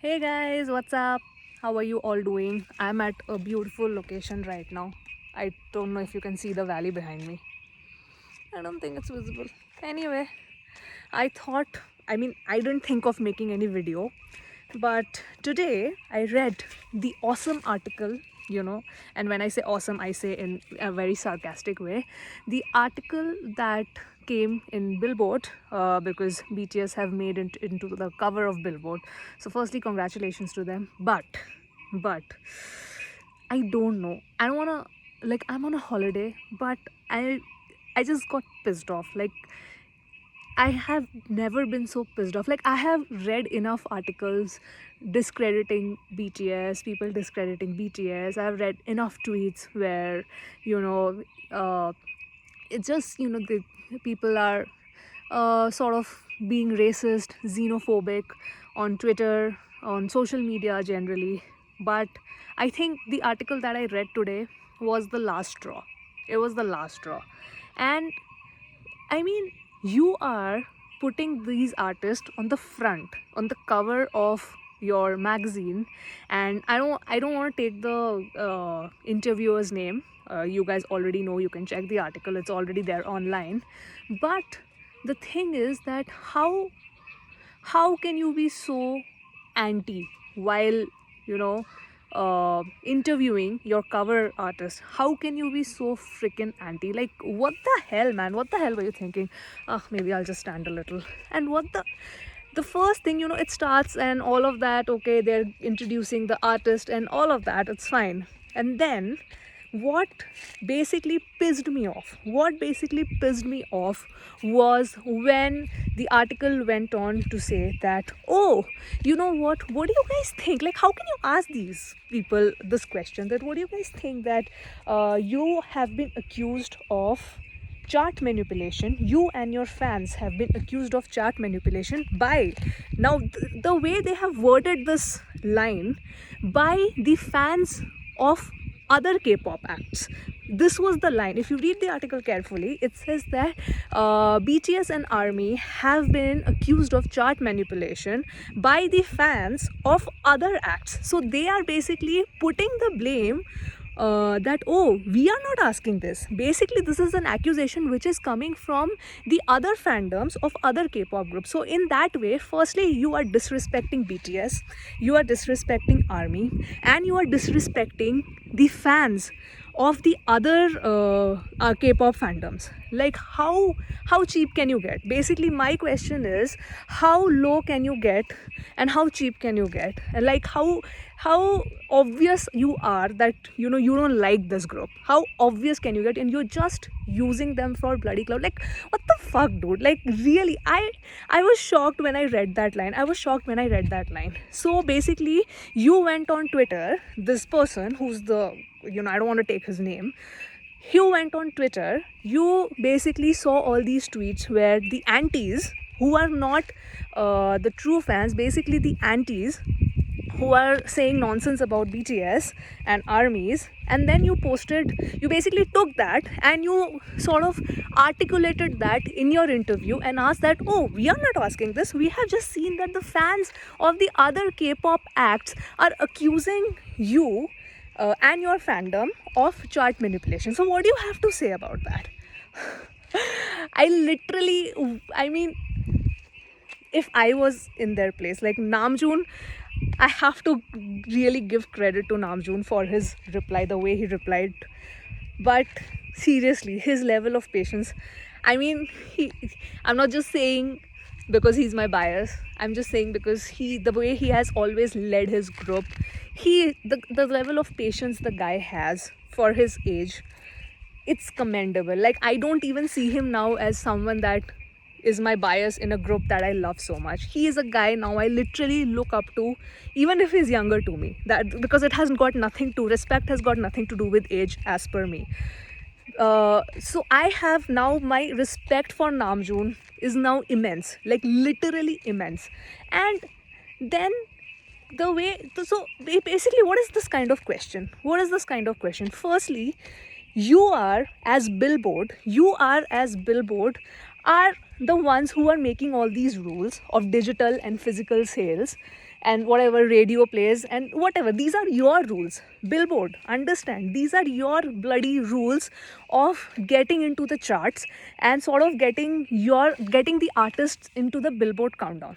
Hey guys, what's up? How are you all doing? I'm at a beautiful location right now. I don't know if you can see the valley behind me. I don't think it's visible. Anyway, I didn't think of making any video, but today I read the awesome article, and when I say awesome, I say in a very sarcastic way. The article that came in Billboard because BTS have made it into the cover of Billboard. So, firstly, congratulations to them. But I don't know. I don't wanna I'm on a holiday, but I just got pissed off. I have never been so pissed off. I have read enough articles discrediting BTS, people discrediting BTS. I've read enough tweets where, you know, it's just, the people are sort of being racist, xenophobic on Twitter, on social media generally. But I think the article that I read today was the last straw. It was the last straw. And I mean, you are putting these artists on the front, on the cover of your magazine, and I don't want to take the interviewer's name. You guys already know. You can check the article; it's already there online. But the thing is that how can you be so anti while you know interviewing your cover artist? How can you be so freaking anti? Like, what the hell, man? What the hell were you thinking? Maybe I'll just stand a little. And what the first thing, it starts and all of that. Okay, they're introducing the artist and all of that, it's fine. And then what what basically pissed me off was when the article went on to say that, oh, you know what do you guys think, like, how can you ask these people this question, that what do you guys think that you have been accused of chart manipulation, you and your fans have been accused of chart manipulation by, now the way they have worded this line, by the fans of other K-pop acts. This was the line. If you read the article carefully, it says that BTS and ARMY have been accused of chart manipulation by the fans of other acts. So they are basically putting the blame that, oh, we are not asking this. Basically, this is an accusation which is coming from the other fandoms of other K-pop groups. So in that way, firstly, you are disrespecting BTS, you are disrespecting ARMY, and you are disrespecting the fans of the other K-pop fandoms. Like, how cheap can you get? Basically, my question is, how low can you get, and how cheap can you get, and like how obvious you are that you don't like this group. How obvious can you get, and you're just using them for bloody clout? Like, what the fuck, dude? Like, really, I was shocked when I read that line. So basically, you went on Twitter, this person who's the, I don't want to take his name. You went on Twitter, you basically saw all these tweets where the antis, who are not the true fans, basically the antis who are saying nonsense about BTS and armies, and then you basically took that and you sort of articulated that in your interview and asked that, oh, we are not asking this, we have just seen that the fans of the other K-pop acts are accusing you and your fandom of chart manipulation. So what do you have to say about that? I mean, if I was in their place, like Namjoon, I have to really give credit to Namjoon for his reply, the way he replied. But seriously, his level of patience. I mean, I'm not just saying because he's my bias. I'm just saying because the way he has always led his group, the level of patience the guy has for his age, it's commendable. Like, I don't even see him now as someone that is my bias in a group that I love so much. He is a guy now I literally look up to, even if he's younger to me. That, because it has got nothing to, respect has got nothing to do with age, as per me. So I have now, my respect for Namjoon is now immense, like literally immense. And then the way, so basically, what is this kind of question? Firstly, you are as Billboard are the ones who are making all these rules of digital and physical sales and whatever radio plays and whatever. These are your rules. Billboard, understand, these are your bloody rules of getting into the charts and sort of getting the artists into the Billboard countdown.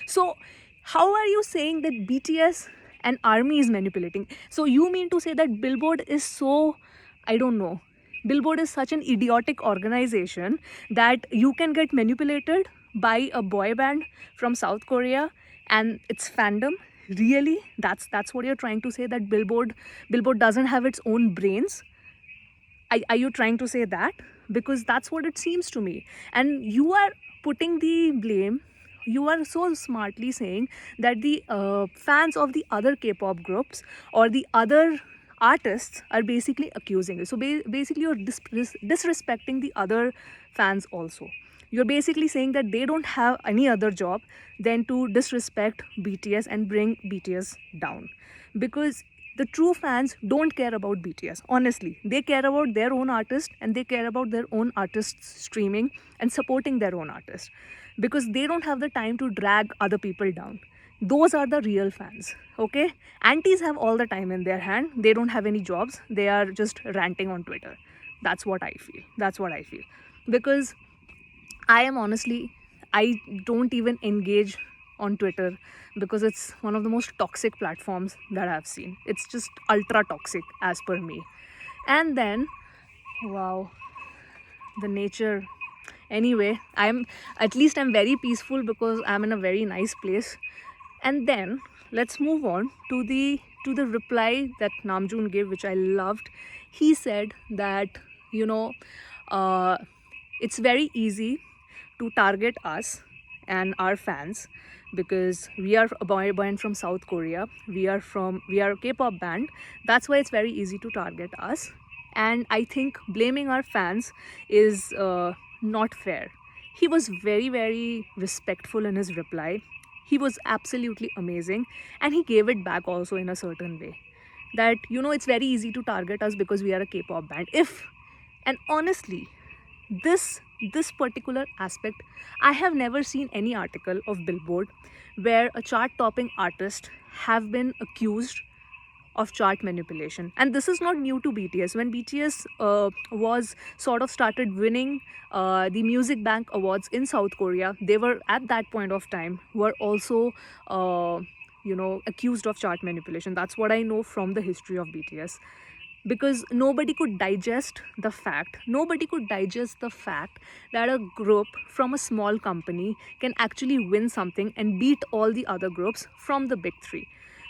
So how are you saying that BTS and ARMY is manipulating? So you mean to say that Billboard is so, I don't know, Billboard is such an idiotic organization that you can get manipulated by a boy band from South Korea and its fandom? Really? That's what you're trying to say, that Billboard doesn't have its own brains? Are you trying to say that? Because that's what it seems to me. And you are putting the blame, you are so smartly saying that the fans of the other K-pop groups or the other artists are basically accusing you. So basically you're disrespecting the other fans also. You're basically saying that they don't have any other job than to disrespect BTS and bring BTS down. Because the true fans don't care about BTS, honestly. They care about their own artist and they care about their own artists streaming and supporting their own artist, because they don't have the time to drag other people down. Those are the real fans, okay? Antis have all the time in their hand. They don't have any jobs. They are just ranting on Twitter. That's what I feel. That's what I feel. Because I don't even engage on Twitter because it's one of the most toxic platforms that I've seen. It's just ultra toxic as per me. And then, wow, the nature. Anyway, I'm very peaceful because I'm in a very nice place. And then let's move on to the reply that Namjoon gave, which I loved. He said that, it's very easy to target us and our fans because we are a boy band from South Korea. We are a K-pop band. That's why it's very easy to target us. And I think blaming our fans is not fair. He was very, very respectful in his reply. He was absolutely amazing, and he gave it back also in a certain way. That, it's very easy to target us because we are a K-pop band. And honestly, this particular aspect, I have never seen any article of Billboard where a chart topping artist have been accused of chart manipulation. And this is not new to BTS. When BTS was sort of started winning the Music Bank Awards in South Korea, they were at that point of time were also accused of chart manipulation. That's what I know from the history of BTS. Because nobody could digest the fact that a group from a small company can actually win something and beat all the other groups from the big three.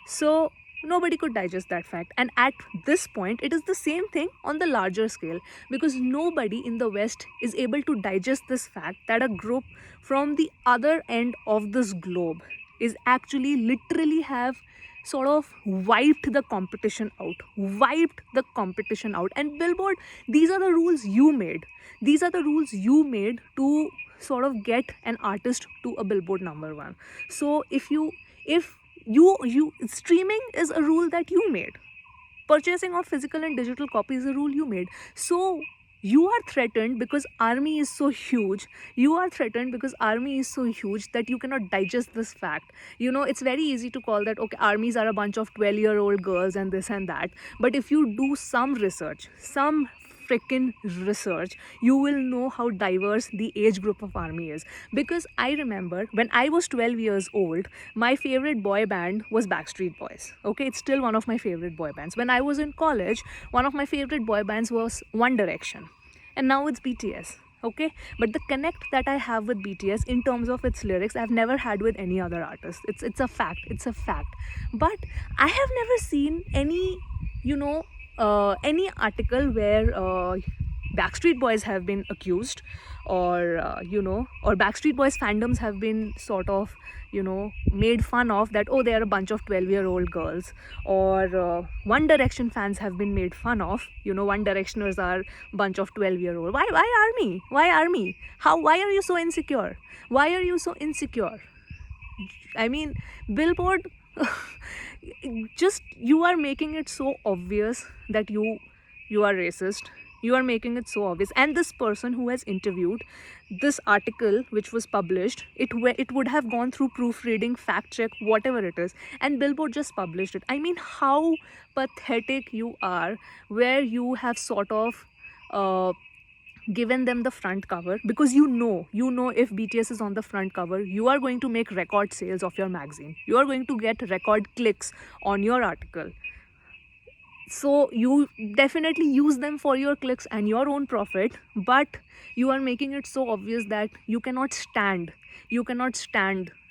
So nobody could digest that fact. And at this point, it is the same thing on the larger scale, because nobody in the West is able to digest this fact that a group from the other end of this globe is actually literally have sort of wiped the competition out. And Billboard, these are the rules you made. These are the rules you made to sort of get an artist to a Billboard #1. So if you streaming is a rule that you made. Purchasing of physical and digital copies is a rule you made. So you are threatened because ARMY is so huge. That you cannot digest this fact. It's very easy to call that, okay, ARMYs are a bunch of 12-year-old girls and this and that. But if you do some research, some freaking research, you will know how diverse the age group of ARMY is. Because I remember when I was 12 years old, my favorite boy band was Backstreet Boys. Okay, it's still one of my favorite boy bands. When I was in college, one of my favorite boy bands was One Direction, and now it's BTS. Okay, but the connect that I have with BTS in terms of its lyrics, I've never had with any other artist. It's a fact. But I have never seen any any article where Backstreet Boys have been accused, or or Backstreet Boys fandoms have been sort of made fun of, that, oh, they are a bunch of 12-year-old girls, or One Direction fans have been made fun of, One Directioners are a bunch of 12-year-old. Why ARMY? Why are you so insecure? I mean, Billboard, just, you are making it so obvious that you are racist. You are making it so obvious. And this person who has interviewed, this article which was published, it would have gone through proofreading, fact check, whatever it is, and Billboard just published it. I mean, how pathetic you are, where you have sort of given them the front cover, because you know if BTS is on the front cover, you are going to make record sales of your magazine, you are going to get record clicks on your article. So you definitely use them for your clicks and your own profit, but you are making it so obvious that you cannot stand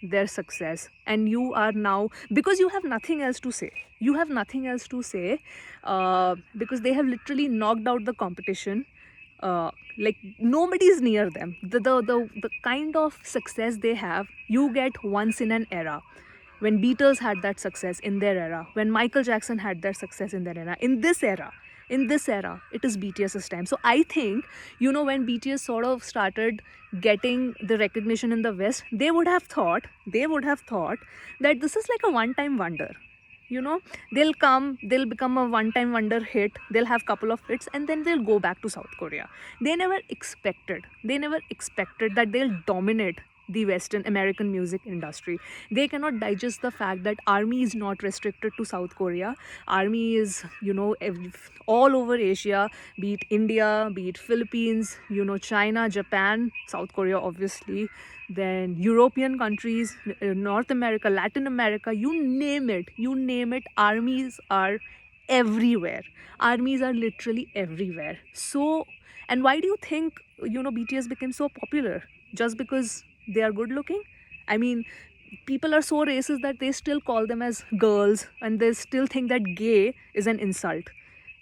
their success, and you are now, because you have nothing else to say, because they have literally knocked out the competition. Like nobody is near them. The kind of success they have, you get once in an era. When Beatles had that success in their era, when Michael Jackson had that success in their era, in this era, it is BTS's time. So I think, when BTS sort of started getting the recognition in the West, they would have thought that this is like a one-time wonder. They'll become a one-time wonder hit, they'll have couple of hits, and then they'll go back to South Korea. They never expected that they'll dominate the Western American music industry. They cannot digest the fact that ARMY is not restricted to South Korea. ARMY is, all over Asia, be it India, be it Philippines, China, Japan, South Korea, obviously, then European countries, North America, Latin America, you name it, armies are everywhere. Armies are literally everywhere. So, and why do you think, BTS became so popular? Just because they are good looking? I mean, people are so racist that they still call them as girls, and they still think that gay is an insult.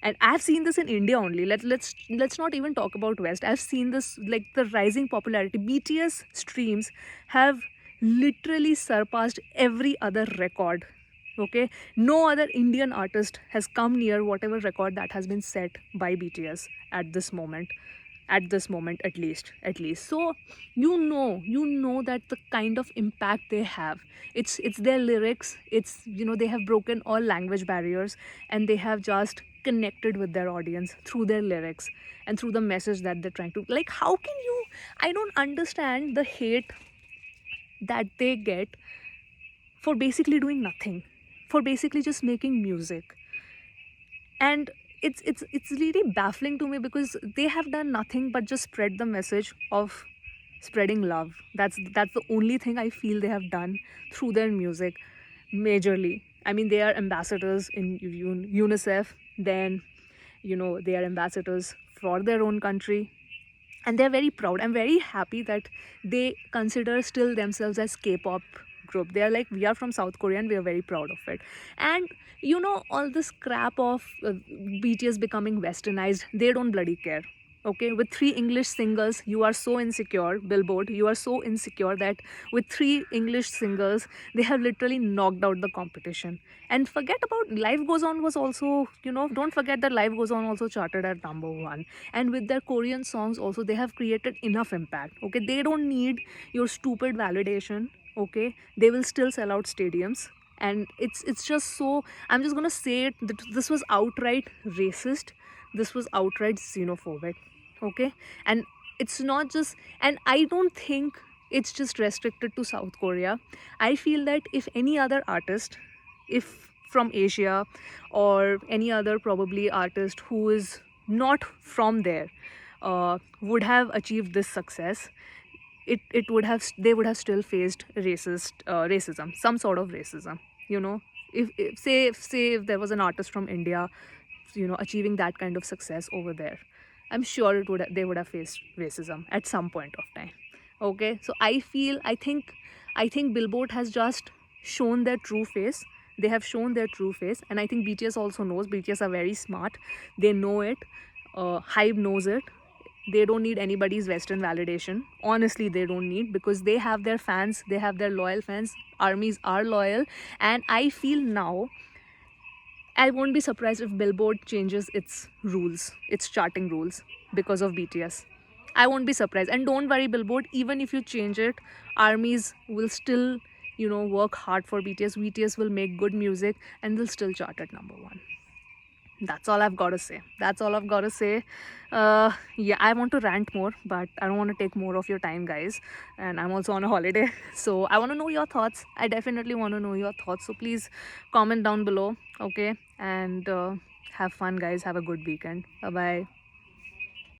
And I've seen this in India only. Let's not even talk about West. I've seen this, like the rising popularity. BTS streams have literally surpassed every other record. Okay, no other Indian artist has come near whatever record that has been set by BTS at this moment. At least. So you know that the kind of impact they have, it's their lyrics. It's, they have broken all language barriers, and they have just connected with their audience through their lyrics and through the message that they're trying to, like, how can you, I don't understand the hate that they get for basically doing nothing, for basically just making music. And it's really baffling to me, because they have done nothing but just spread the message of spreading love. That's the only thing I feel they have done through their music, majorly. I mean, they are ambassadors in UNICEF, then, they are ambassadors for their own country, and they're very proud. I'm very happy that they consider still themselves as K-pop group. They are like, we are from South Korea and we are very proud of it. And all this crap of BTS becoming westernized, they don't bloody care. Okay, with 3 English singles, you are so insecure, Billboard, you are so insecure that with 3 English singles, they have literally knocked out the competition. And forget about Life Goes On was also, don't forget that Life Goes On also charted at #1. And with their Korean songs also, they have created enough impact. Okay, they don't need your stupid validation. Okay, they will still sell out stadiums. And it's just so, I'm just gonna say it, that this was outright racist, this was outright xenophobic. Okay, and it's not just, and I don't think it's just restricted to South Korea. I feel that if any other artist, if from Asia, or any other probably artist who is not from there, would have achieved this success, it would have, they would have still faced racism, some sort of racism. If say if there was an artist from India, achieving that kind of success over there, I'm sure they would have faced racism at some point of time. Okay, so I think Billboard has just shown their true face. They have shown their true face, and I think BTS also knows. BTS are very smart, they know it. Hype knows it. They don't need anybody's Western validation. Honestly, they don't need, because they have their fans, they have their loyal fans. Armies are loyal. And I feel now, I won't be surprised if Billboard changes its rules, its charting rules, because of BTS. I won't be surprised. And don't worry, Billboard, even if you change it, armies will still, work hard for BTS. BTS will make good music and they'll still chart at #1. That's all I've got to say. Yeah, I want to rant more, but I don't want to take more of your time, guys. And I'm also on a holiday, so I want to know your thoughts. I definitely want to know your thoughts. So please comment down below, okay? And have fun, guys. Have a good weekend. Bye bye.